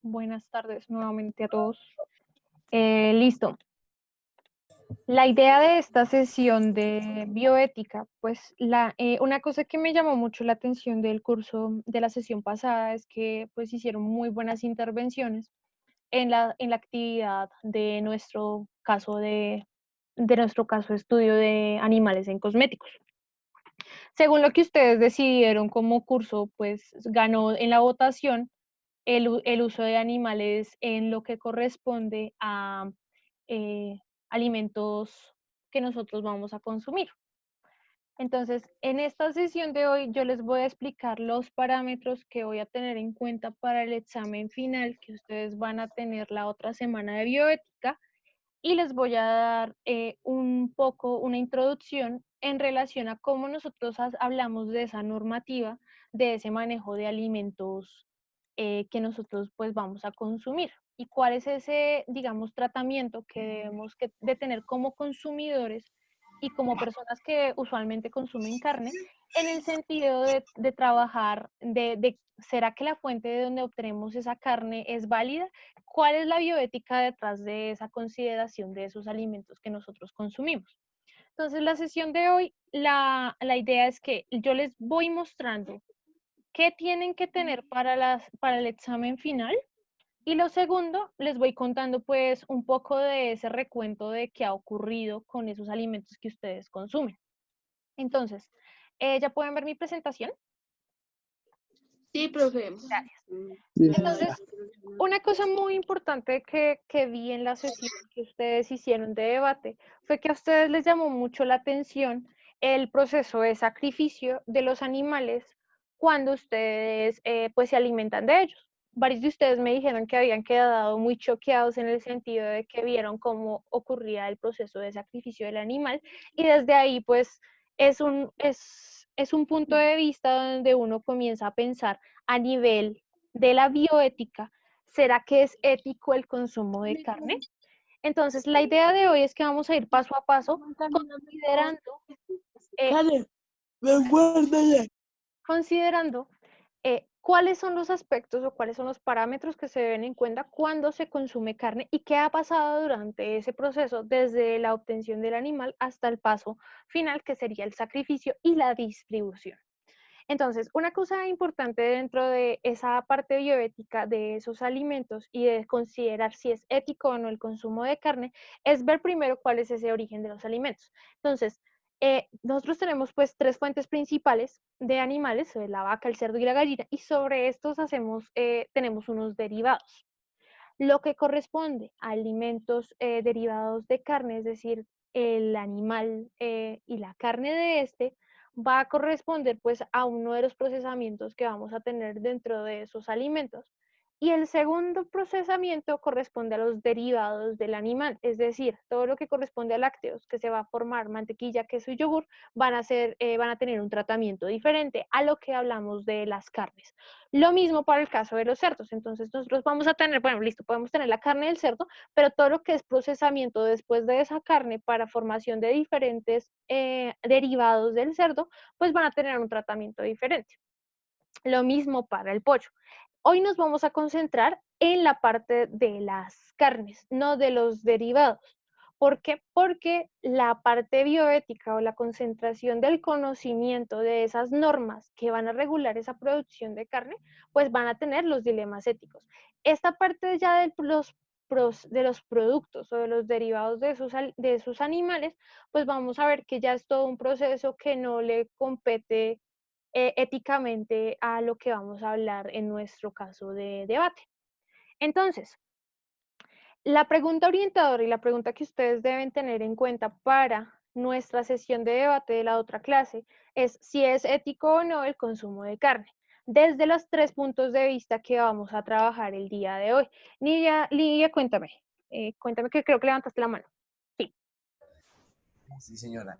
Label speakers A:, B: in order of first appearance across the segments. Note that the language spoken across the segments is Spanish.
A: Buenas tardes nuevamente a todos. Listo. La idea de esta sesión de bioética, pues una cosa que me llamó mucho la atención del curso de la sesión pasada es que pues hicieron muy buenas intervenciones en la actividad de nuestro caso de nuestro caso de estudio de animales en cosméticos. Según lo que ustedes decidieron como curso, pues ganó en la votación el uso de animales en lo que corresponde a alimentos que nosotros vamos a consumir. Entonces, en esta sesión de hoy yo les voy a explicar los parámetros que voy a tener en cuenta para el examen final que ustedes van a tener la otra semana de bioética y les voy a dar un poco una introducción en relación a cómo nosotros hablamos de esa normativa, de ese manejo de alimentos que nosotros pues vamos a consumir y cuál es ese, digamos, tratamiento que debemos de tener como consumidores y como personas que usualmente consumen carne, en el sentido de trabajar, ¿será que la fuente de donde obtenemos esa carne es válida? ¿Cuál es la bioética detrás de esa consideración de esos alimentos que nosotros consumimos? Entonces, la sesión de hoy, la idea es que yo les voy mostrando qué tienen que tener para el examen final. Y lo segundo, les voy contando pues un poco de ese recuento de qué ha ocurrido con esos alimentos que ustedes consumen. Entonces, ¿ya pueden ver mi presentación?
B: Sí, profe.
A: Gracias. Entonces, una cosa muy importante que vi en la sesión que ustedes hicieron de debate fue que a ustedes les llamó mucho la atención el proceso de sacrificio de los animales cuando ustedes pues se alimentan de ellos. Varios de ustedes me dijeron que habían quedado muy choqueados en el sentido de que vieron cómo ocurría el proceso de sacrificio del animal y desde ahí pues es un punto de vista donde uno comienza a pensar a nivel de la bioética. ¿Será que es ético el consumo de carne? Entonces, la idea de hoy es que vamos a ir paso a paso considerando, eh, considerando cuáles son los aspectos o cuáles son los parámetros que se deben en cuenta cuando se consume carne y qué ha pasado durante ese proceso desde la obtención del animal hasta el paso final, que sería el sacrificio y la distribución. Entonces, una cosa importante dentro de esa parte bioética de esos alimentos y de considerar si es ético o no el consumo de carne es ver primero cuál es ese origen de los alimentos. Entonces, nosotros tenemos pues tres fuentes principales de animales, la vaca, el cerdo y la gallina, y sobre estos tenemos unos derivados. Lo que corresponde a alimentos derivados de carne, es decir, el animal y la carne de este, va a corresponder pues a uno de los procesamientos que vamos a tener dentro de esos alimentos. Y el segundo procesamiento corresponde a los derivados del animal, es decir, todo lo que corresponde a lácteos, que se va a formar mantequilla, queso y yogur, van a tener un tratamiento diferente a lo que hablamos de las carnes. Lo mismo para el caso de los cerdos. Entonces nosotros vamos a tener, bueno, listo, podemos tener la carne del cerdo, pero todo lo que es procesamiento después de esa carne para formación de diferentes derivados del cerdo, pues van a tener un tratamiento diferente. Lo mismo para el pollo. Hoy nos vamos a concentrar en la parte de las carnes, no de los derivados. ¿Por qué? Porque la parte bioética o la concentración del conocimiento de esas normas que van a regular esa producción de carne, pues van a tener los dilemas éticos. Esta parte ya de los productos o de los derivados de esos animales, pues vamos a ver que ya es todo un proceso que no le compete éticamente a lo que vamos a hablar en nuestro caso de debate. Entonces, la pregunta orientadora y la pregunta que ustedes deben tener en cuenta para nuestra sesión de debate de la otra clase es si es ético o no el consumo de carne, desde los tres puntos de vista que vamos a trabajar el día de hoy. Lidia, cuéntame que creo que levantaste la mano. Sí.
C: Sí, señora.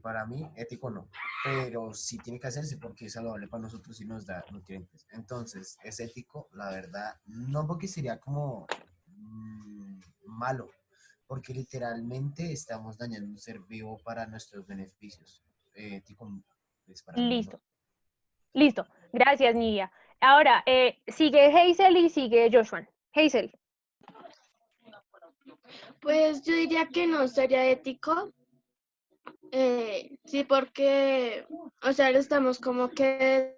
C: Para mí, ético no, pero sí tiene que hacerse porque es saludable para nosotros y nos da nutrientes. Entonces, es ético, la verdad, no porque sería como malo, porque literalmente estamos dañando un ser vivo para nuestros beneficios. Ético, pues para mí no.
A: Listo. Listo. Gracias, Nidia. Ahora, sigue Hazel y sigue Joshua. Hazel.
B: Pues yo diría que no sería ético. Sí, porque, o sea, lo estamos como que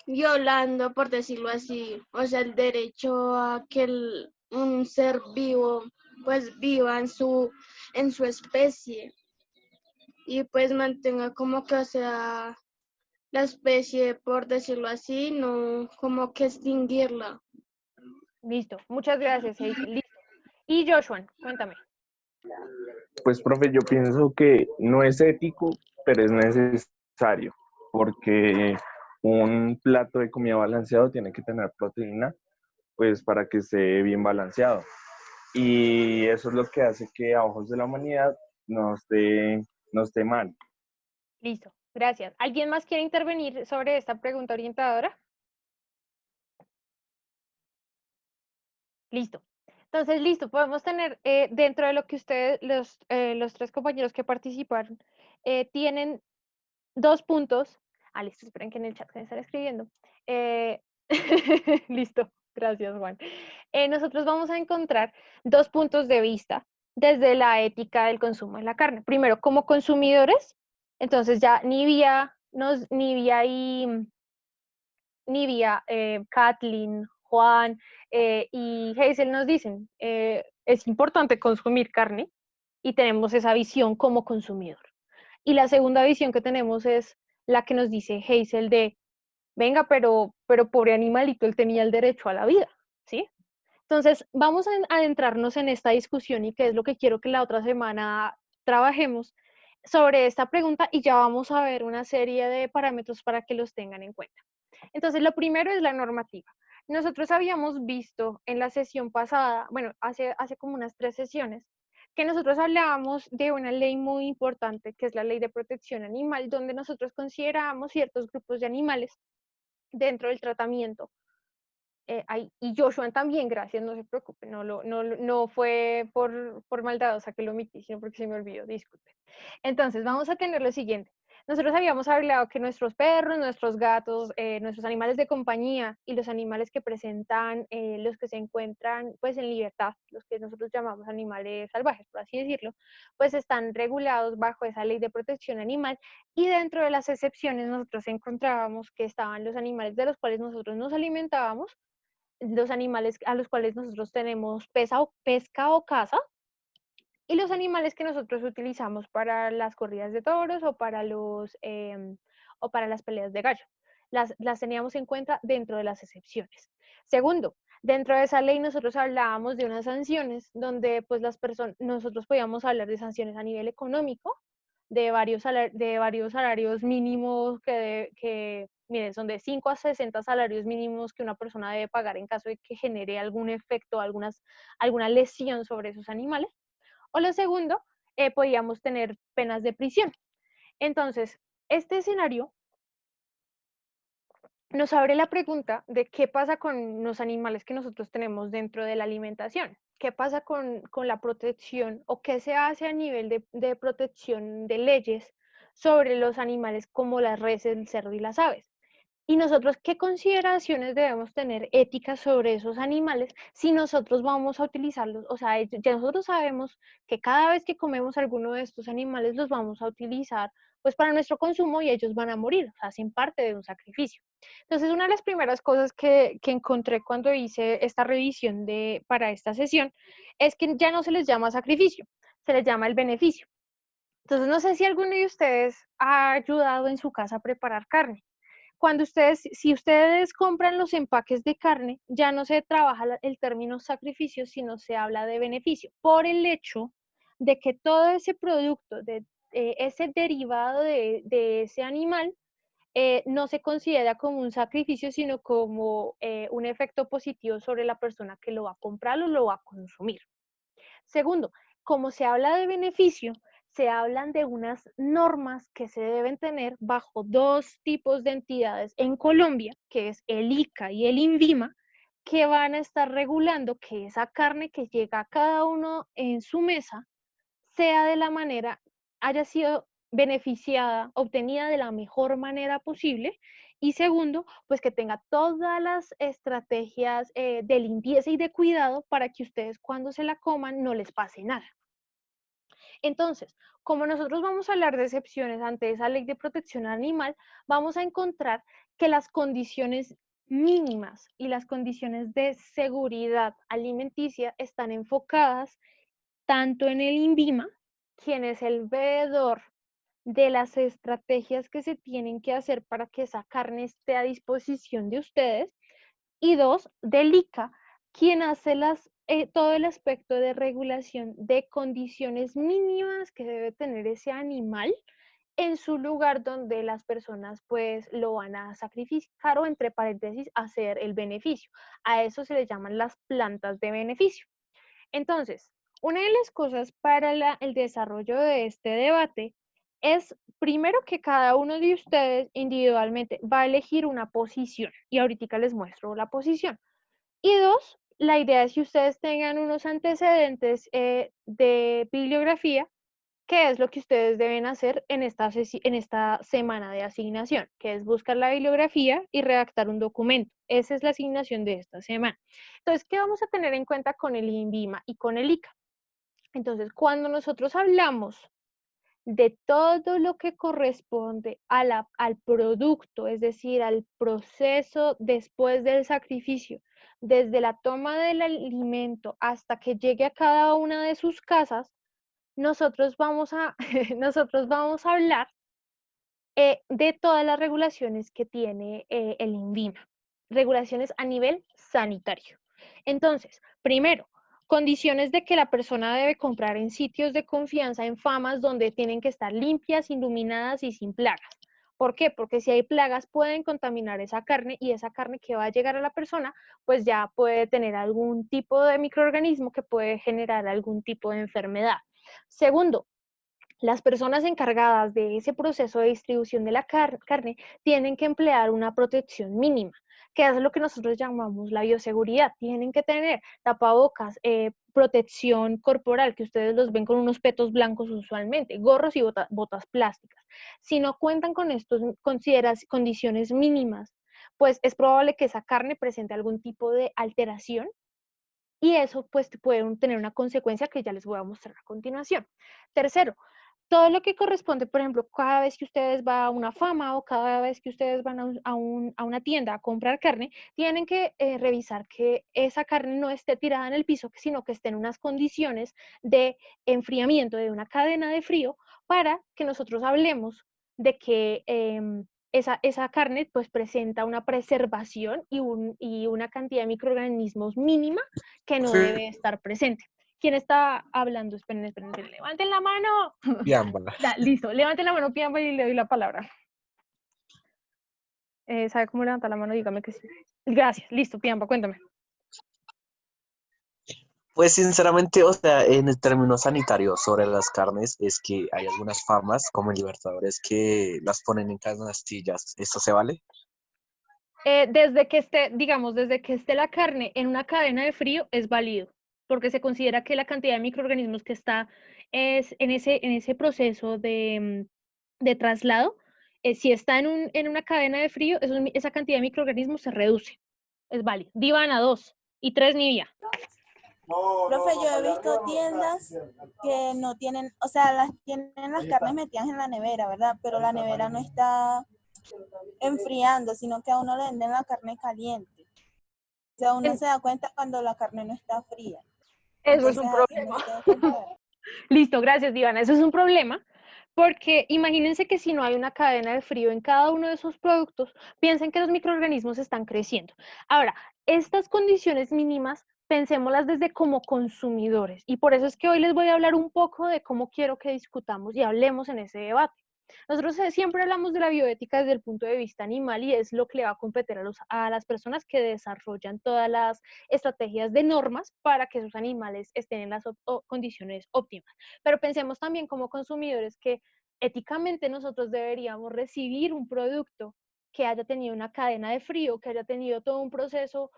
B: violando, por decirlo así, o sea, el derecho a que un ser vivo pues viva en su especie y pues mantenga como que, o sea, la especie, por decirlo así, no como que extinguirla.
A: Listo. Muchas gracias, Hazel. Listo. Y Joshua, cuéntame.
D: Pues, profe, yo pienso que no es ético, pero es necesario, porque un plato de comida balanceado tiene que tener proteína, pues para que esté bien balanceado. Y eso es lo que hace que a ojos de la humanidad no esté mal.
A: Listo. Gracias. ¿Alguien más quiere intervenir sobre esta pregunta orientadora? Listo. Entonces, listo, podemos tener dentro de lo que ustedes, los tres compañeros que participaron, tienen 2 puntos. Ah, listo, esperen que en el chat se me están escribiendo. Eh, listo, gracias, Juan. Nosotros vamos a encontrar 2 puntos de vista desde la ética del consumo de la carne. Primero, como consumidores, entonces ya Nivia, Kathleen, Juan y Hazel nos dicen, es importante consumir carne y tenemos esa visión como consumidor. Y la segunda visión que tenemos es la que nos dice Hazel de, venga, pero pobre animalito, él tenía el derecho a la vida, ¿sí? Entonces, vamos a adentrarnos en esta discusión y qué es lo que quiero que la otra semana trabajemos sobre esta pregunta y ya vamos a ver una serie de parámetros para que los tengan en cuenta. Entonces, lo primero es la normativa. Nosotros habíamos visto en la sesión pasada, bueno, hace como unas 3 sesiones, que nosotros hablábamos de una ley muy importante, que es la Ley de Protección Animal, donde nosotros considerábamos ciertos grupos de animales dentro del tratamiento. Y Joshua también, gracias, no se preocupe, no fue por maldadosa que lo omití, sino porque se me olvidó, disculpe. Entonces, vamos a tener lo siguiente. Nosotros habíamos hablado que nuestros perros, nuestros gatos, nuestros animales de compañía y los animales que presentan, los que se encuentran pues en libertad, los que nosotros llamamos animales salvajes, por así decirlo, pues están regulados bajo esa ley de protección animal y dentro de las excepciones nosotros encontrábamos que estaban los animales de los cuales nosotros nos alimentábamos, los animales a los cuales nosotros tenemos pesca o caza, y los animales que nosotros utilizamos para las corridas de toros o para las peleas de gallo. Las teníamos en cuenta dentro de las excepciones. Segundo, dentro de esa ley nosotros hablábamos de unas sanciones donde pues nosotros podíamos hablar de sanciones a nivel económico, de varios salarios mínimos miren, son de 5 a 60 salarios mínimos que una persona debe pagar en caso de que genere algún efecto, alguna lesión sobre esos animales. O lo segundo, podíamos tener penas de prisión. Entonces, este escenario nos abre la pregunta de qué pasa con los animales que nosotros tenemos dentro de la alimentación. ¿Qué pasa con la protección o qué se hace a nivel de protección de leyes sobre los animales como las reses, el cerdo y las aves? Y nosotros, ¿qué consideraciones debemos tener éticas sobre esos animales si nosotros vamos a utilizarlos? O sea, ya nosotros sabemos que cada vez que comemos alguno de estos animales los vamos a utilizar pues para nuestro consumo y ellos van a morir, o sea, hacen parte de un sacrificio. Entonces, una de las primeras cosas que encontré cuando hice esta revisión para esta sesión es que ya no se les llama sacrificio, se les llama el beneficio. Entonces, no sé si alguno de ustedes ha ayudado en su casa a preparar carne. Si ustedes compran los empaques de carne, ya no se trabaja el término sacrificio, sino se habla de beneficio, por el hecho de que todo ese producto, ese derivado de ese animal, no se considera como un sacrificio, sino como un efecto positivo sobre la persona que lo va a comprar o lo va a consumir. Segundo, como se habla de beneficio, se hablan de unas normas que se deben tener bajo 2 tipos de entidades en Colombia, que es el ICA y el INVIMA, que van a estar regulando que esa carne que llega a cada uno en su mesa sea de la manera, haya sido beneficiada, obtenida de la mejor manera posible. Y segundo, pues que tenga todas las estrategias de limpieza y de cuidado para que ustedes cuando se la coman no les pase nada. Entonces, como nosotros vamos a hablar de excepciones ante esa ley de protección animal, vamos a encontrar que las condiciones mínimas y las condiciones de seguridad alimenticia están enfocadas tanto en el INVIMA, quien es el veedor de las estrategias que se tienen que hacer para que esa carne esté a disposición de ustedes, y dos, del ICA, quien hace todo el aspecto de regulación de condiciones mínimas que debe tener ese animal en su lugar donde las personas pues lo van a sacrificar o entre paréntesis hacer el beneficio. A eso se le llaman las plantas de beneficio. Entonces, una de las cosas para el desarrollo de este debate es, primero, que cada uno de ustedes individualmente va a elegir una posición, y ahorita les muestro la posición. Y dos, la idea es que ustedes tengan unos antecedentes de bibliografía, que es lo que ustedes deben hacer en esta semana de asignación, que es buscar la bibliografía y redactar un documento. Esa es la asignación de esta semana. Entonces, ¿qué vamos a tener en cuenta con el INVIMA y con el ICA? Entonces, cuando nosotros hablamos de todo lo que corresponde al producto, es decir, al proceso después del sacrificio, desde la toma del alimento hasta que llegue a cada una de sus casas, nosotros vamos a, nosotros vamos a hablar de todas las regulaciones que tiene el INVIMA, regulaciones a nivel sanitario. Entonces, primero, condiciones de que la persona debe comprar en sitios de confianza, en famas donde tienen que estar limpias, iluminadas y sin plagas. ¿Por qué? Porque si hay plagas pueden contaminar esa carne, y esa carne que va a llegar a la persona pues ya puede tener algún tipo de microorganismo que puede generar algún tipo de enfermedad. Segundo, las personas encargadas de ese proceso de distribución de la carne tienen que emplear una protección mínima, que es lo que nosotros llamamos la bioseguridad. Tienen que tener tapabocas, protección corporal, que ustedes los ven con unos petos blancos usualmente, gorros y botas plásticas. Si no cuentan con estas condiciones mínimas, pues es probable que esa carne presente algún tipo de alteración, y eso pues puede tener una consecuencia que ya les voy a mostrar a continuación. Tercero, todo lo que corresponde, por ejemplo, cada vez que ustedes van a una fama o cada vez que ustedes van a una tienda a comprar carne, tienen que revisar que esa carne no esté tirada en el piso, sino que esté en unas condiciones de enfriamiento, de una cadena de frío, para que nosotros hablemos de que esa carne pues presenta una preservación y una cantidad de microorganismos mínima que no debe estar presente. ¿Quién está hablando? Esperen, levanten la mano.
E: Piámbala.
A: Listo, levanten la mano, Piamba, y le doy la palabra. ¿Sabe cómo levantar la mano? Dígame que sí. Gracias, listo, Piamba, cuéntame.
E: Pues sinceramente, o sea, en el término sanitario sobre las carnes, es que hay algunas farmas, como en Libertadores, que las ponen en canastillas. ¿Esto se vale?
A: Desde que esté, digamos, desde que esté la carne en una cadena de frío es válido, porque se considera que la cantidad de microorganismos que está en ese proceso de traslado, si está en una cadena de frío, esa cantidad de microorganismos se reduce. Es válido. Divana 2 y 3 Nivea.
F: Profe, yo he visto tiendas que no tienen, o sea, tienen las carnes metidas en la nevera, ¿verdad? Pero la nevera no está enfriando, sino que a uno le venden la carne caliente. O sea, uno se da cuenta cuando la carne no está fría.
A: Eso es un problema. Listo, gracias, Divana. Eso es un problema, porque imagínense que si no hay una cadena de frío en cada uno de esos productos, piensen que los microorganismos están creciendo. Ahora, estas condiciones mínimas, pensémoslas desde como consumidores, y por eso es que hoy les voy a hablar un poco de cómo quiero que discutamos y hablemos en ese debate. Nosotros siempre hablamos de la bioética desde el punto de vista animal, y es lo que le va a competir a las personas que desarrollan todas las estrategias de normas para que sus animales estén en las condiciones óptimas. Pero pensemos también como consumidores que éticamente nosotros deberíamos recibir un producto que haya tenido una cadena de frío, que haya tenido todo un proceso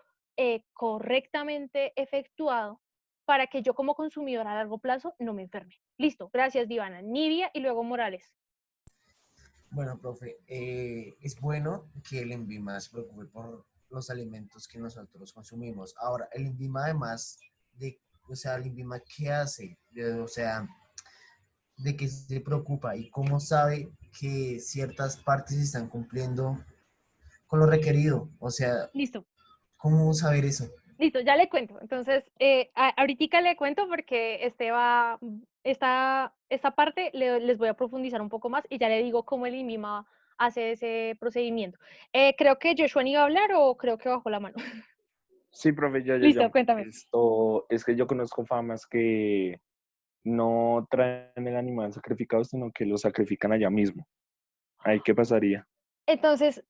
A: correctamente efectuado, para que yo como consumidor a largo plazo no me enferme. Listo, gracias, Divana. Nidia y luego Morales.
C: Bueno, profe, es bueno que el INVIMA se preocupe por los alimentos que nosotros consumimos. Ahora, el INVIMA además de, o sea, el INVIMA, ¿qué hace? O sea, ¿de qué se preocupa y cómo sabe que ciertas partes están cumpliendo con lo requerido? O sea,
A: Listo.
C: ¿cómo saber eso?
A: Listo, ya le cuento. Entonces, ahorita le cuento porque esta parte les voy a profundizar un poco más y ya le digo cómo el INVIMA hace ese procedimiento. Creo que Joshua iba a hablar o creo que bajó la mano.
D: Sí, profe, ya.
A: Listo, cuéntame.
D: Esto es que yo conozco famas que no traen el animal sacrificado, sino que lo sacrifican allá mismo. ¿Ahí qué pasaría?
A: Entonces,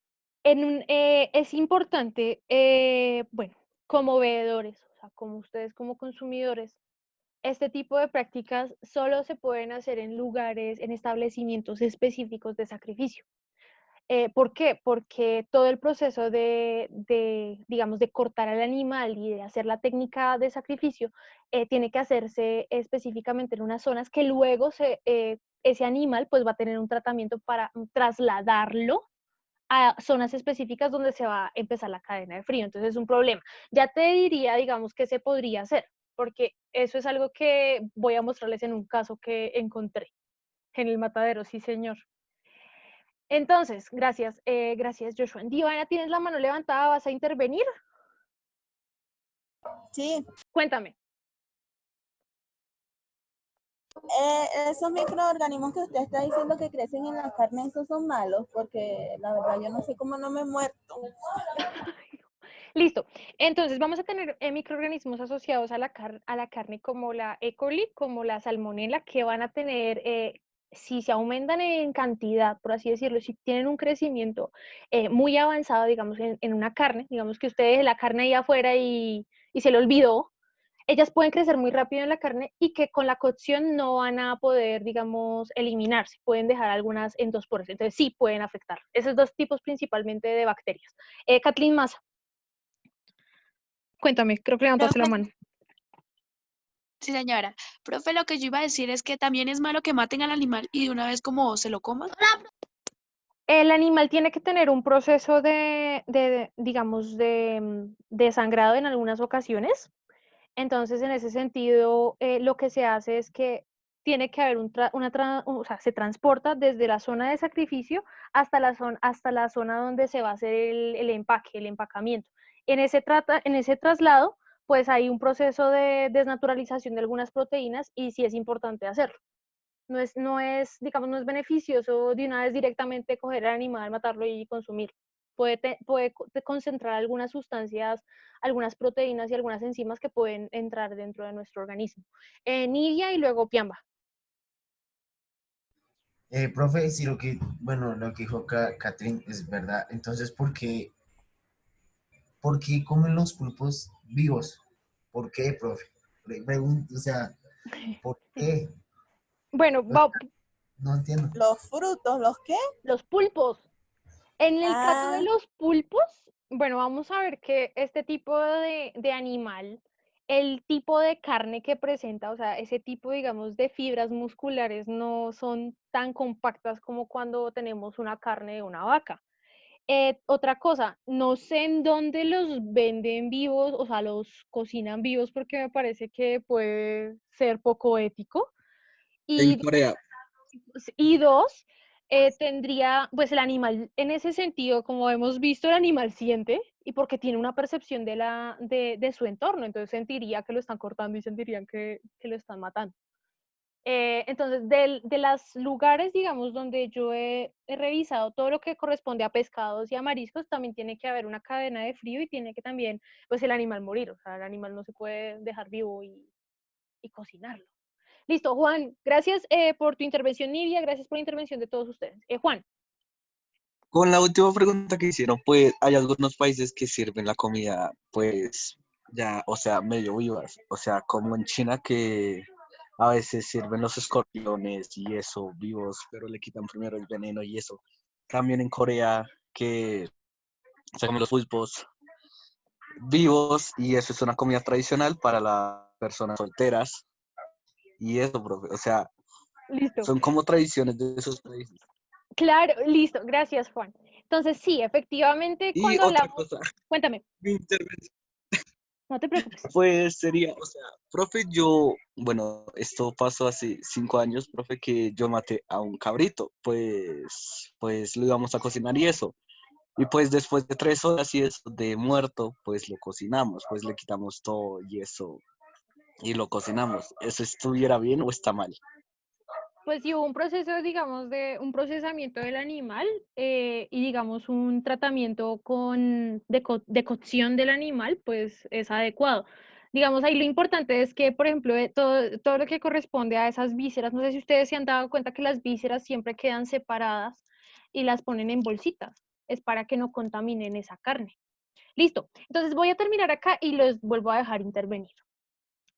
A: es importante, bueno, como veedores, o sea, como ustedes como consumidores, este tipo de prácticas solo se pueden hacer en lugares, en establecimientos específicos de sacrificio. ¿Por qué? Porque todo el proceso digamos, de cortar al animal y de hacer la técnica de sacrificio tiene que hacerse específicamente en unas zonas que luego ese animal pues va a tener un tratamiento para trasladarlo a zonas específicas donde se va a empezar la cadena de frío. Entonces es un problema. Ya te diría, digamos, qué se podría hacer, porque eso es algo que voy a mostrarles en un caso que encontré en el matadero, sí, señor. Entonces, gracias Joshua. Divana, ¿tienes la mano levantada? ¿Vas a intervenir?
F: Sí,
A: Cuéntame.
F: esos microorganismos que usted está diciendo que crecen en la carne, esos son malos, porque la verdad yo no sé cómo no me he muerto.
A: Listo. Entonces vamos a tener microorganismos asociados a la carne como la E. coli, como la salmonela, que van a tener, si se aumentan en cantidad, por así decirlo, si tienen un crecimiento muy avanzado, digamos, en una carne, digamos que ustedes la carne ahí afuera y se le olvidó, ellas pueden crecer muy rápido en la carne y que con la cocción no van a poder, digamos, eliminarse. Pueden dejar algunas endosporas. Entonces sí pueden afectar. Esos dos tipos principalmente de bacterias. Kathleen Massa, cuéntame, creo que levantaste la
G: Profe,
A: mano.
G: sí señora. Profe, lo que yo iba a decir es que también es malo que maten al animal y de una vez como se lo coman.
A: El animal tiene que tener un proceso digamos, de sangrado en algunas ocasiones. Entonces, en ese sentido, lo que se hace es que tiene que haber o sea, se transporta desde la zona de sacrificio hasta la zona donde se va a hacer el empaque, el empacamiento. En ese traslado, pues hay un proceso de desnaturalización de algunas proteínas y sí es importante hacerlo. Digamos, no es beneficioso de una vez directamente coger al animal, matarlo y consumirlo. Puede concentrar algunas sustancias, algunas proteínas y algunas enzimas que pueden entrar dentro de nuestro organismo. Nidia y luego Piamba.
C: Profe, si bueno, lo que dijo Catherine es verdad, entonces, por qué comen los pulpos vivos? ¿Por qué, profe? Pregunto, o sea, ¿por qué?
A: Bueno,
C: No entiendo.
F: Los frutos, ¿los qué?
A: los pulpos. En el caso de
F: Ah,
A: los pulpos, bueno, vamos a ver que este tipo de animal, el tipo de carne que presenta, o sea, ese tipo, digamos, de fibras musculares no son tan compactas como cuando tenemos una carne de una vaca. Otra cosa, no sé en dónde los venden vivos, o sea, los cocinan vivos porque me parece que puede ser poco ético.
E: En
A: Y
E: Corea.
A: y dos, tendría, pues el animal, en ese sentido, como hemos visto, el animal siente y porque tiene una percepción de su entorno, entonces sentiría que lo están cortando y sentirían que lo están matando. Entonces, de los lugares, digamos, donde yo he revisado todo lo que corresponde a pescados y a mariscos, también tiene que haber una cadena de frío y tiene que también, pues, el animal morir, o sea, el animal no se puede dejar vivo y cocinarlo. Listo, Juan, gracias por tu intervención, Nidia, gracias por la intervención de todos ustedes. Juan,
E: Con la última pregunta que hicieron, pues hay algunos países que sirven la comida, pues ya, o sea, medio vivas, o sea, como en China que a veces sirven los escorpiones y eso vivos, pero le quitan primero el veneno y eso. También en Corea que se comen los pulpos vivos y eso es una comida tradicional para las personas solteras y eso, profe, o sea,
A: listo.
E: son como tradiciones de esos países.
A: Claro, listo, gracias Juan. Entonces sí, efectivamente
E: Y
A: cuando
E: otra
A: hablamos,
E: cosa,
A: cuéntame,
E: mi intervención
A: no te preocupes.
E: pues sería, o sea, profe, yo, bueno, esto pasó hace 5 años, profe, que yo maté a un cabrito, pues lo íbamos a cocinar y eso. Y pues después de 3 horas y eso de muerto, pues lo cocinamos, pues le quitamos todo y eso y lo cocinamos. ¿Eso estuviera bien o está mal?
A: Pues si hubo un proceso, digamos, de un procesamiento del animal y digamos un tratamiento de cocción del animal, pues es adecuado. Digamos, ahí lo importante es que, por ejemplo, todo lo que corresponde a esas vísceras, no sé si ustedes se han dado cuenta que las vísceras siempre quedan separadas y las ponen en bolsitas. Es para que no contaminen esa carne. Listo. Entonces voy a terminar acá y los vuelvo a dejar intervenir.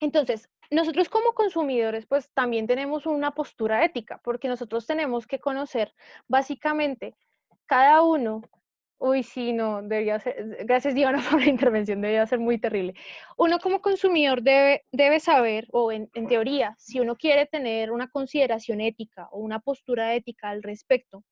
A: Entonces, nosotros como consumidores, pues también tenemos una postura ética, porque nosotros tenemos que conocer básicamente cada uno. Uy, sí, no, debería ser, gracias Diana por la intervención, debería ser muy terrible. Uno como consumidor debe saber, o en teoría, si uno quiere tener una consideración ética o una postura ética al respecto,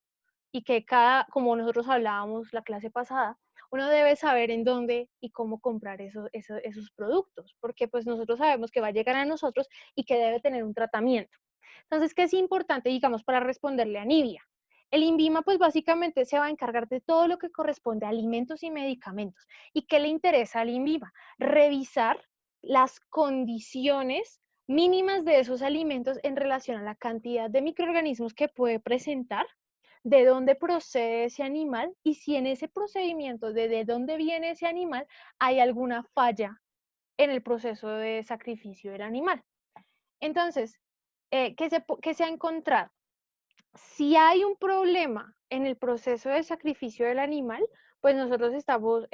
A: y que como nosotros hablábamos la clase pasada, uno debe saber en dónde y cómo comprar esos productos, porque pues nosotros sabemos que va a llegar a nosotros y que debe tener un tratamiento. Entonces, ¿qué es importante, digamos, para responderle a Nidia? El INVIMA, pues básicamente se va a encargar de todo lo que corresponde a alimentos y medicamentos. ¿Y qué le interesa al INVIMA? Revisar las condiciones mínimas de esos alimentos en relación a la cantidad de microorganismos que puede presentar, de dónde procede ese animal y si en ese procedimiento de dónde viene ese animal hay alguna falla en el proceso de sacrificio del animal. Entonces, ¿qué se ha encontrado? Si hay un problema en el proceso de sacrificio del animal, pues nosotros estamos,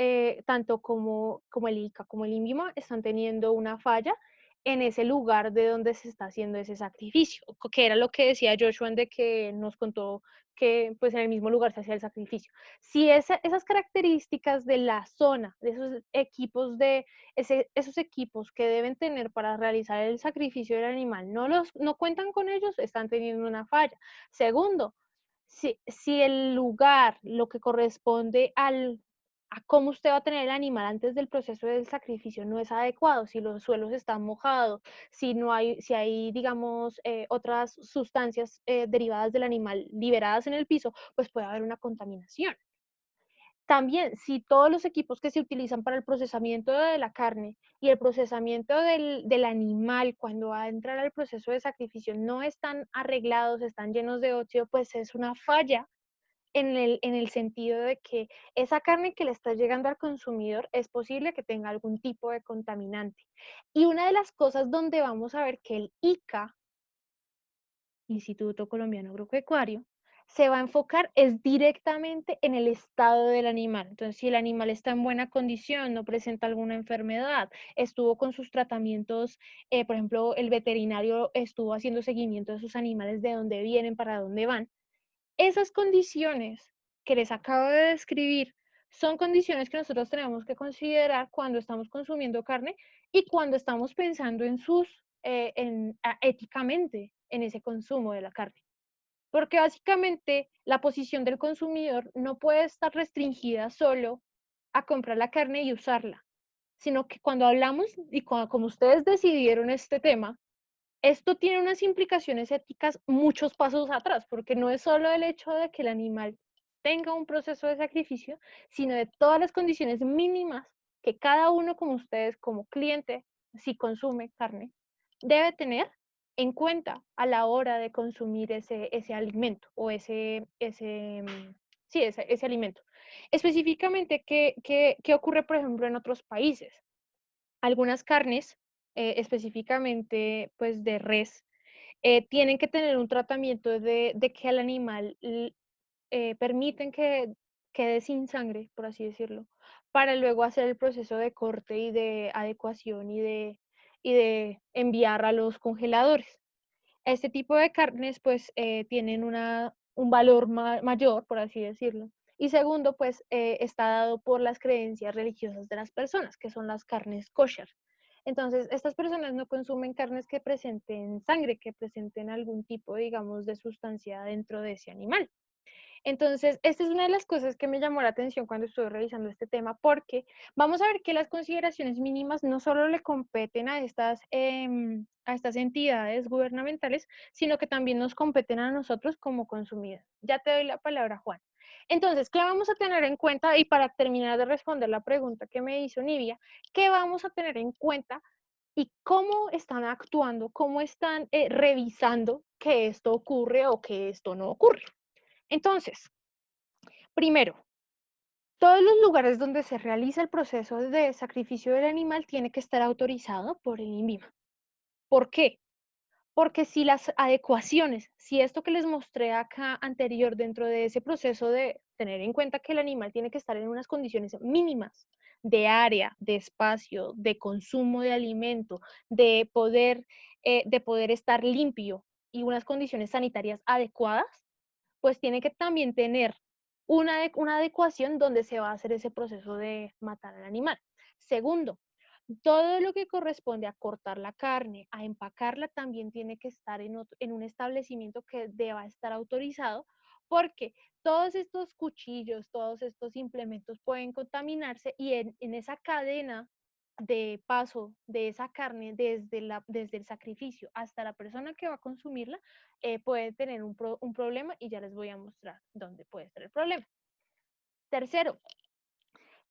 A: tanto como el ICA como el INVIMA, están teniendo una falla en ese lugar de donde se está haciendo ese sacrificio, que era lo que decía Joshua de que nos contó que pues en el mismo lugar se hacía el sacrificio. Si esas características de la zona, de esos equipos esos equipos que deben tener para realizar el sacrificio del animal no cuentan con ellos, están teniendo una falla. Segundo, si el lugar, lo que corresponde a cómo usted va a tener el animal antes del proceso del sacrificio no es adecuado, si los suelos están mojados, si hay, digamos, otras sustancias derivadas del animal liberadas en el piso, pues puede haber una contaminación. También, si todos los equipos que se utilizan para el procesamiento de la carne y el procesamiento del animal cuando va a entrar al proceso de sacrificio no están arreglados, están llenos de óxido, pues es una falla en el sentido de que esa carne que le está llegando al consumidor es posible que tenga algún tipo de contaminante. Y una de las cosas donde vamos a ver que el ICA, Instituto Colombiano Agropecuario, se va a enfocar es directamente en el estado del animal. Entonces, si el animal está en buena condición, no presenta alguna enfermedad, estuvo con sus tratamientos, por ejemplo, el veterinario estuvo haciendo seguimiento de sus animales, de dónde vienen, para dónde van. Esas condiciones que les acabo de describir son condiciones que nosotros tenemos que considerar cuando estamos consumiendo carne y cuando estamos pensando éticamente en ese consumo de la carne. Porque básicamente la posición del consumidor no puede estar restringida solo a comprar la carne y usarla, sino que cuando hablamos y como ustedes decidieron este tema, esto tiene unas implicaciones éticas muchos pasos atrás, porque no es solo el hecho de que el animal tenga un proceso de sacrificio, sino de todas las condiciones mínimas que cada uno, como ustedes, como cliente, si consume carne, debe tener en cuenta a la hora de consumir ese alimento o ese alimento. Específicamente, ¿qué ocurre, por ejemplo, en otros países? Algunas carnes, específicamente pues de res, tienen que tener un tratamiento de que al animal permiten que quede sin sangre, por así decirlo, para luego hacer el proceso de corte y de adecuación y de enviar a los congeladores. Este tipo de carnes pues tienen un valor mayor, por así decirlo. Y segundo, pues está dado por las creencias religiosas de las personas, que son las carnes kosher. Entonces, estas personas no consumen carnes que presenten sangre, que presenten algún tipo, digamos, de sustancia dentro de ese animal. Entonces, esta es una de las cosas que me llamó la atención cuando estuve revisando este tema, porque vamos a ver que las consideraciones mínimas no solo le competen a estas entidades gubernamentales, sino que también nos competen a nosotros como consumidores. Ya te doy la palabra, Juan. Entonces, ¿qué vamos a tener en cuenta? Y para terminar de responder la pregunta que me hizo Nivia, ¿qué vamos a tener en cuenta y cómo están actuando, cómo están revisando que esto ocurre o que esto no ocurre? Entonces, primero, todos los lugares donde se realiza el proceso de sacrificio del animal tiene que estar autorizado por el INVIMA. ¿Por qué? Porque si las adecuaciones, si esto que les mostré acá anterior dentro de ese proceso de tener en cuenta que el animal tiene que estar en unas condiciones mínimas de área, de espacio, de consumo de alimento, de poder estar limpio y unas condiciones sanitarias adecuadas, pues tiene que también tener una adecuación donde se va a hacer ese proceso de matar al animal. Segundo, todo lo que corresponde a cortar la carne, a empacarla, también tiene que estar en un establecimiento que deba estar autorizado, porque todos estos cuchillos, todos estos implementos pueden contaminarse y en esa cadena de paso de esa carne desde el sacrificio hasta la persona que va a consumirla, puede tener un problema y ya les voy a mostrar dónde puede estar el problema. Tercero,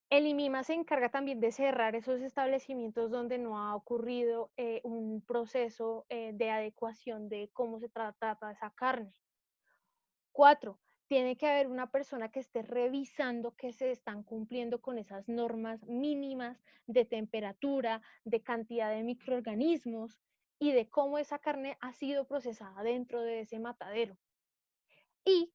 A: el INVIMA se encarga también de cerrar esos establecimientos donde no ha ocurrido un proceso de adecuación de cómo se trata esa carne. 4, tiene que haber una persona que esté revisando que se están cumpliendo con esas normas mínimas de temperatura, de cantidad de microorganismos y de cómo esa carne ha sido procesada dentro de ese matadero. Y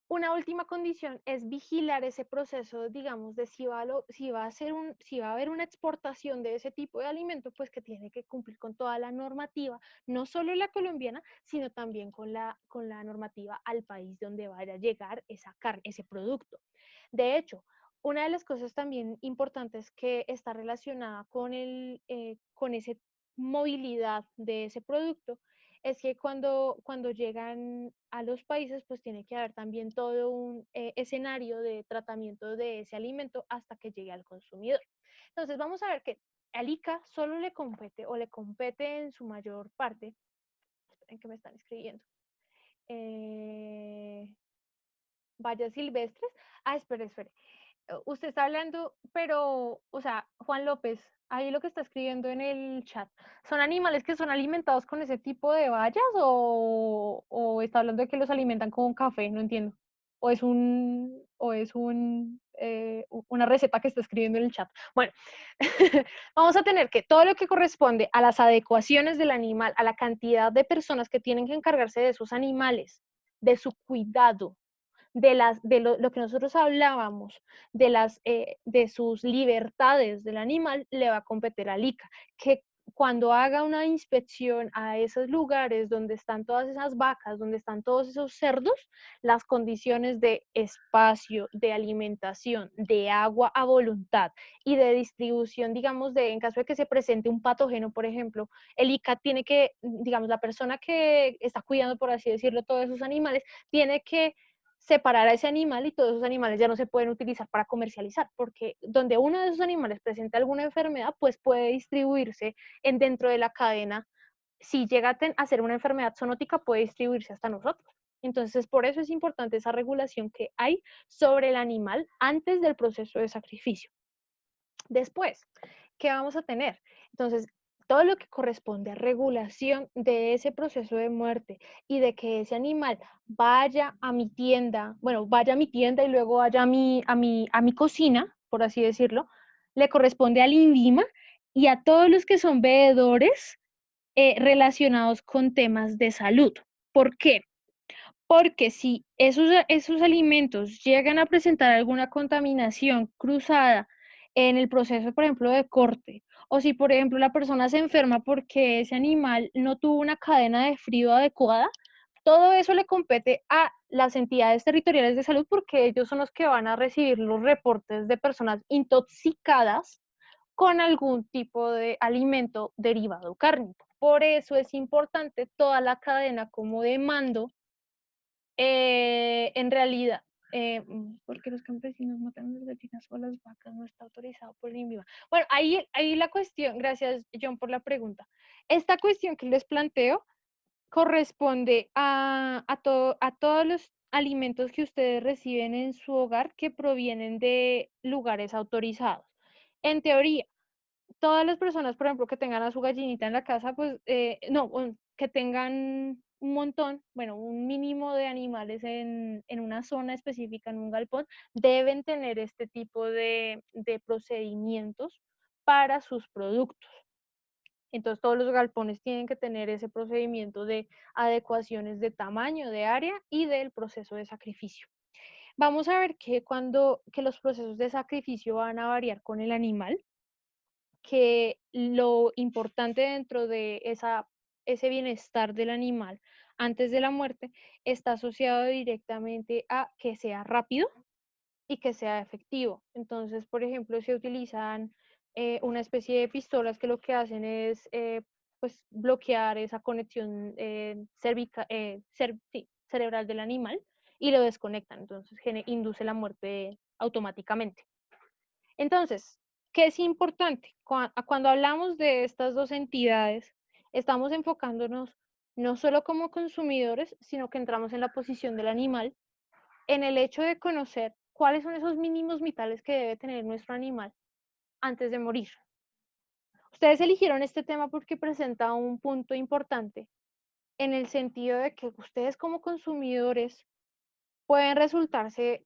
A: una última condición es vigilar ese proceso, digamos, de si va a haber una exportación de ese tipo de alimento, pues que tiene que cumplir con toda la normativa, no solo la colombiana, sino también con la normativa al país donde vaya a llegar esa carne, ese producto. De hecho, una de las cosas también importantes que está relacionada con esa movilidad de ese producto es que cuando llegan a los países, pues tiene que haber también todo un escenario de tratamiento de ese alimento hasta que llegue al consumidor. Entonces vamos a ver que al ICA solo le compete o le compete en su mayor parte, esperen que me están escribiendo, vallas silvestres. Espere. Usted está hablando, pero, o sea, Juan López, ahí lo que está escribiendo en el chat, ¿son animales que son alimentados con ese tipo de bayas o está hablando de que los alimentan con café? No entiendo. Una receta que está escribiendo en el chat. Bueno, vamos a tener que todo lo que corresponde a las adecuaciones del animal, a la cantidad de personas que tienen que encargarse de esos animales, de su cuidado, lo que nosotros hablábamos, de sus libertades del animal, le va a competir al ICA, que cuando haga una inspección a esos lugares donde están todas esas vacas, donde están todos esos cerdos, las condiciones de espacio, de alimentación, de agua a voluntad y de distribución, digamos, en caso de que se presente un patógeno, por ejemplo, el ICA tiene que, digamos, la persona que está cuidando, por así decirlo, todos esos animales, tiene que separar a ese animal y todos esos animales ya no se pueden utilizar para comercializar, porque donde uno de esos animales presenta alguna enfermedad, pues puede distribuirse dentro de la cadena. Si llega a ser una enfermedad zoonótica, puede distribuirse hasta nosotros. Entonces, por eso es importante esa regulación que hay sobre el animal antes del proceso de sacrificio. Después, ¿qué vamos a tener? Entonces, todo lo que corresponde a regulación de ese proceso de muerte y de que ese animal vaya a mi tienda, y luego vaya a mi cocina, por así decirlo, le corresponde al INVIMA y a todos los que son veedores relacionados con temas de salud. ¿Por qué? Porque si esos alimentos llegan a presentar alguna contaminación cruzada en el proceso, por ejemplo, de corte, o si, por ejemplo, la persona se enferma porque ese animal no tuvo una cadena de frío adecuada, todo eso le compete a las entidades territoriales de salud porque ellos son los que van a recibir los reportes de personas intoxicadas con algún tipo de alimento derivado cárnico. Por eso es importante toda la cadena como de mando en realidad, porque los campesinos matan las gallinas o las vacas, no está autorizado por el INVIMA. Bueno, ahí la cuestión, gracias John por la pregunta. Esta cuestión que les planteo corresponde a todos los alimentos que ustedes reciben en su hogar que provienen de lugares autorizados. En teoría, todas las personas, por ejemplo, que tengan a su gallinita en la casa, pues, que tengan un montón, bueno, un mínimo de animales en una zona específica, en un galpón, deben tener este tipo de procedimientos para sus productos. Entonces, todos los galpones tienen que tener ese procedimiento de adecuaciones de tamaño, de área y del proceso de sacrificio. Vamos a ver que los procesos de sacrificio van a variar con el animal, que lo importante dentro de ese bienestar del animal antes de la muerte está asociado directamente a que sea rápido y que sea efectivo. Entonces, por ejemplo, se utilizan una especie de pistolas que lo que hacen es pues bloquear esa conexión cerebral del animal y lo desconectan. Entonces, induce la muerte automáticamente. Entonces, ¿qué es importante? Cuando hablamos de estas dos entidades, estamos enfocándonos no solo como consumidores, sino que entramos en la posición del animal, en el hecho de conocer cuáles son esos mínimos vitales que debe tener nuestro animal antes de morir. Ustedes eligieron este tema porque presenta un punto importante en el sentido de que ustedes como consumidores pueden resultarse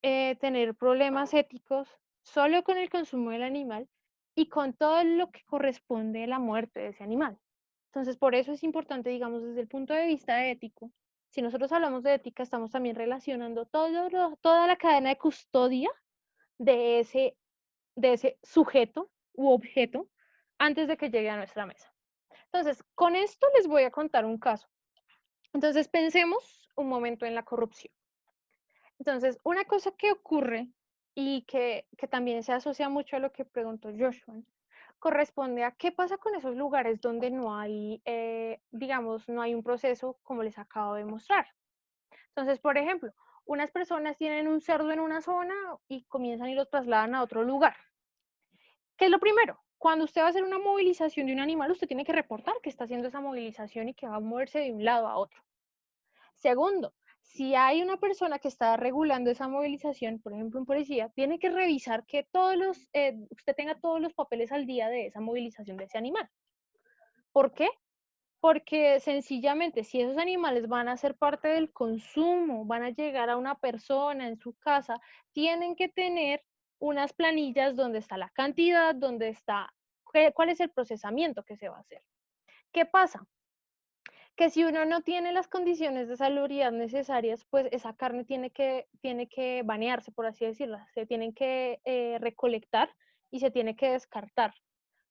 A: tener problemas éticos solo con el consumo del animal y con todo lo que corresponde a la muerte de ese animal. Entonces, por eso es importante, digamos, desde el punto de vista ético. Si nosotros hablamos de ética, estamos también relacionando toda la cadena de custodia de ese sujeto u objeto antes de que llegue a nuestra mesa. Entonces, con esto les voy a contar un caso. Entonces, pensemos un momento en la corrupción. Entonces, una cosa que ocurre y que también se asocia mucho a lo que preguntó Joshua, corresponde a qué pasa con esos lugares donde no hay, digamos, no hay un proceso como les acabo de mostrar. Entonces, por ejemplo, unas personas tienen un cerdo en una zona y comienzan y lo trasladan a otro lugar. ¿Qué es lo primero? Cuando usted va a hacer una movilización de un animal, usted tiene que reportar que está haciendo esa movilización y que va a moverse de un lado a otro. Segundo, si hay una persona que está regulando esa movilización, por ejemplo un policía, tiene que revisar que usted tenga todos los papeles al día de esa movilización de ese animal. ¿Por qué? Porque sencillamente si esos animales van a ser parte del consumo, van a llegar a una persona en su casa, tienen que tener unas planillas donde está la cantidad, donde está cuál es el procesamiento que se va a hacer. ¿Qué pasa? Que si uno no tiene las condiciones de salubridad necesarias, pues esa carne tiene que banearse, por así decirlo. Se tienen que recolectar y se tiene que descartar.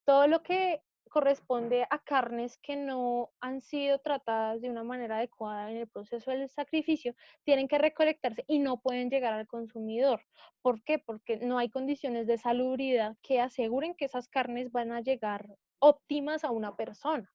A: Todo lo que corresponde a carnes que no han sido tratadas de una manera adecuada en el proceso del sacrificio, tienen que recolectarse y no pueden llegar al consumidor. ¿Por qué? Porque no hay condiciones de salubridad que aseguren que esas carnes van a llegar óptimas a una persona.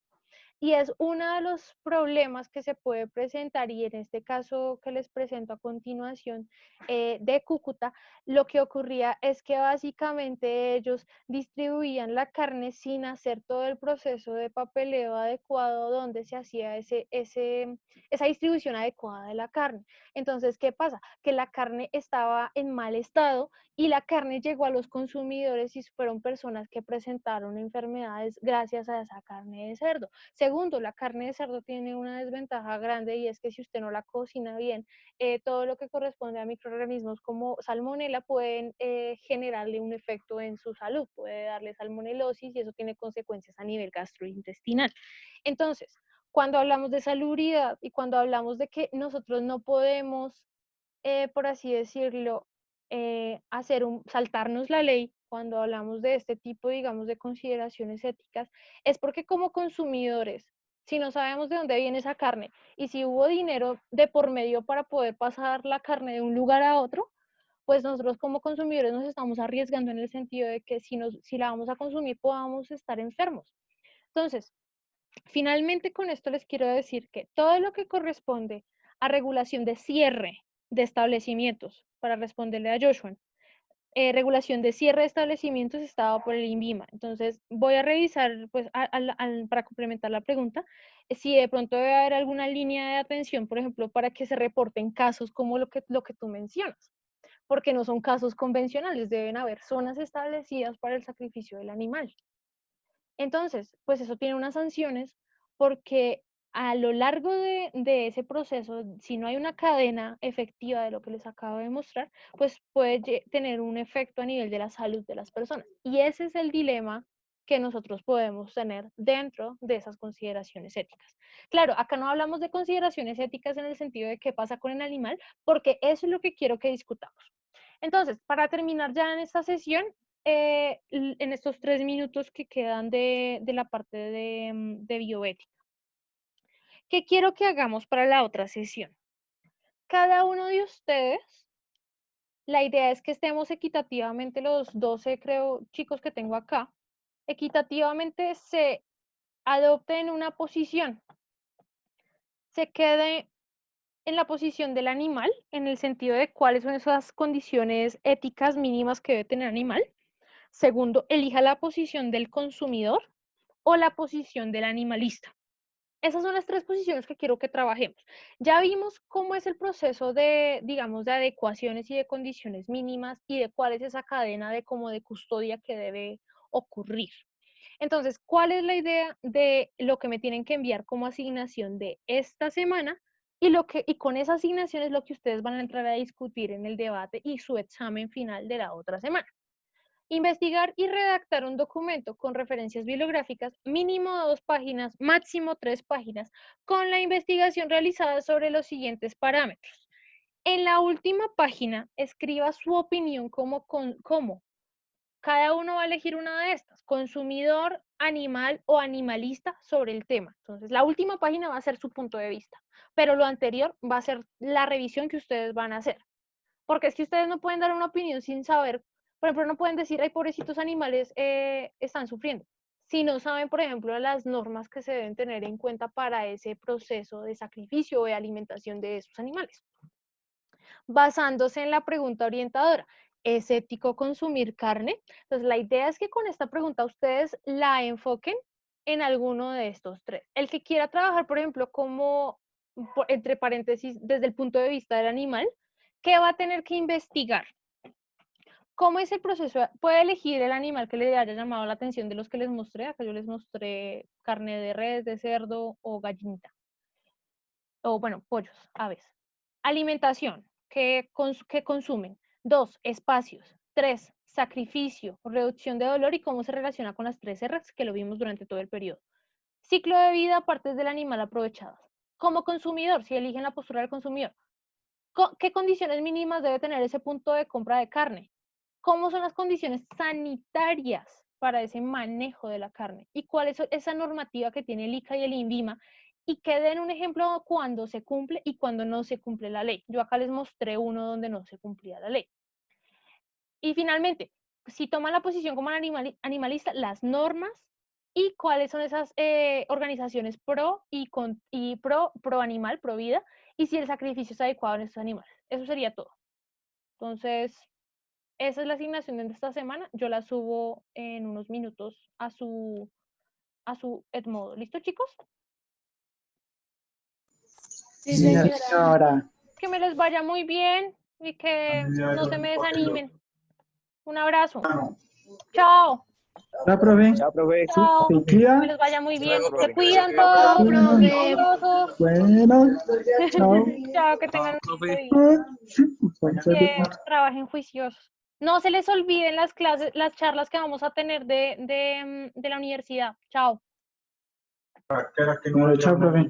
A: Y es uno de los problemas que se puede presentar, y en este caso que les presento a continuación de Cúcuta, lo que ocurría es que básicamente ellos distribuían la carne sin hacer todo el proceso de papeleo adecuado donde se hacía esa distribución adecuada de la carne. Entonces, ¿qué pasa? Que la carne estaba en mal estado y la carne llegó a los consumidores y fueron personas que presentaron enfermedades gracias a esa carne de cerdo. Segundo, la carne de cerdo tiene una desventaja grande y es que si usted no la cocina bien, todo lo que corresponde a microorganismos como salmonela pueden generarle un efecto en su salud, puede darle salmonelosis y eso tiene consecuencias a nivel gastrointestinal. Entonces, cuando hablamos de salubridad y cuando hablamos de que nosotros no podemos, por así decirlo, saltarnos la ley, cuando hablamos de este tipo, digamos, de consideraciones éticas, es porque como consumidores, si no sabemos de dónde viene esa carne y si hubo dinero de por medio para poder pasar la carne de un lugar a otro, pues nosotros como consumidores nos estamos arriesgando en el sentido de que si la vamos a consumir podamos estar enfermos. Entonces, finalmente con esto les quiero decir que todo lo que corresponde a regulación de cierre de establecimientos, para responderle a Joshua. Regulación de cierre de establecimientos estaba por el INVIMA. Entonces, voy a revisar, pues, para complementar la pregunta, si de pronto debe haber alguna línea de atención, por ejemplo, para que se reporten casos como lo que tú mencionas, porque no son casos convencionales, deben haber zonas establecidas para el sacrificio del animal. Entonces, pues eso tiene unas sanciones porque a lo largo de ese proceso, si no hay una cadena efectiva de lo que les acabo de mostrar, pues puede tener un efecto a nivel de la salud de las personas. Y ese es el dilema que nosotros podemos tener dentro de esas consideraciones éticas. Claro, acá no hablamos de consideraciones éticas en el sentido de qué pasa con el animal, porque eso es lo que quiero que discutamos. Entonces, para terminar ya en esta sesión, en estos 3 minutos que quedan de la parte de bioética, ¿qué quiero que hagamos para la otra sesión? Cada uno de ustedes, la idea es que estemos equitativamente, los 12, creo, chicos que tengo acá, equitativamente se adopten una posición, se quede en la posición del animal, en el sentido de cuáles son esas condiciones éticas mínimas que debe tener el animal. Segundo, elija la posición del consumidor o la posición del animalista. Esas son las 3 posiciones que quiero que trabajemos. Ya vimos cómo es el proceso de, digamos, de adecuaciones y de condiciones mínimas y de cuál es esa cadena de custodia que debe ocurrir. Entonces, ¿cuál es la idea de lo que me tienen que enviar como asignación de esta semana? Y con esa asignación es lo que ustedes van a entrar a discutir en el debate y su examen final de la otra semana. Investigar y redactar un documento con referencias bibliográficas, mínimo 2 páginas, máximo 3 páginas, con la investigación realizada sobre los siguientes parámetros. En la última página, escriba su opinión como cada uno va a elegir una de estas, consumidor, animal o animalista sobre el tema. Entonces, la última página va a ser su punto de vista, pero lo anterior va a ser la revisión que ustedes van a hacer. Porque es que ustedes no pueden dar una opinión sin saber, por ejemplo, no pueden decir, ay, pobrecitos animales están sufriendo, si no saben, por ejemplo, las normas que se deben tener en cuenta para ese proceso de sacrificio o de alimentación de esos animales. Basándose en la pregunta orientadora, ¿es ético consumir carne? Entonces, la idea es que con esta pregunta ustedes la enfoquen en alguno de estos 3. El que quiera trabajar, por ejemplo, como, entre paréntesis, desde el punto de vista del animal, ¿qué va a tener que investigar? ¿Cómo es el proceso? Puede elegir el animal que le haya llamado la atención de los que les mostré. Acá yo les mostré carne de res, de cerdo o gallinita. O bueno, pollos, aves. Alimentación, ¿qué consumen? 2, espacios. 3, sacrificio, reducción de dolor y cómo se relaciona con las 3 R's que lo vimos durante todo el periodo. Ciclo de vida, partes del animal aprovechadas. Como consumidor, si eligen la postura del consumidor, ¿qué condiciones mínimas debe tener ese punto de compra de carne? ¿Cómo son las condiciones sanitarias para ese manejo de la carne? ¿Y cuál es esa normativa que tiene el ICA y el INVIMA? Y que den un ejemplo cuando se cumple y cuando no se cumple la ley. Yo acá les mostré uno donde no se cumplía la ley. Y finalmente, si toman la posición como animalista, las normas y cuáles son esas organizaciones pro animal, pro vida, y si el sacrificio es adecuado en estos animales. Eso sería todo. Entonces, esa es la asignación de esta semana. Yo la subo en unos minutos a su Edmodo. ¿Listo, chicos?
B: Sí,
C: Sí,
B: señora.
A: Que me les vaya muy bien y que no se me desanimen. Un abrazo. Chao.
H: Chao, profe.
D: Chao, profe.
A: Chao.
H: ¿Se
A: Que
H: cuida?
A: les vaya muy bien.
C: luego, profe,
A: Se
C: que les
A: cuidan
C: cuida.
A: todos.
B: profe.
A: Fabulosos.
H: Bueno, chao.
A: Chao, que tengan
E: Chao,
A: un
E: profe.
A: lindo día.
H: Buen
A: Que
H: saludo.
A: trabajen juiciosos. No se les olviden las clases, las charlas que vamos a tener de la universidad. Chao.
H: Bueno, chao, profe.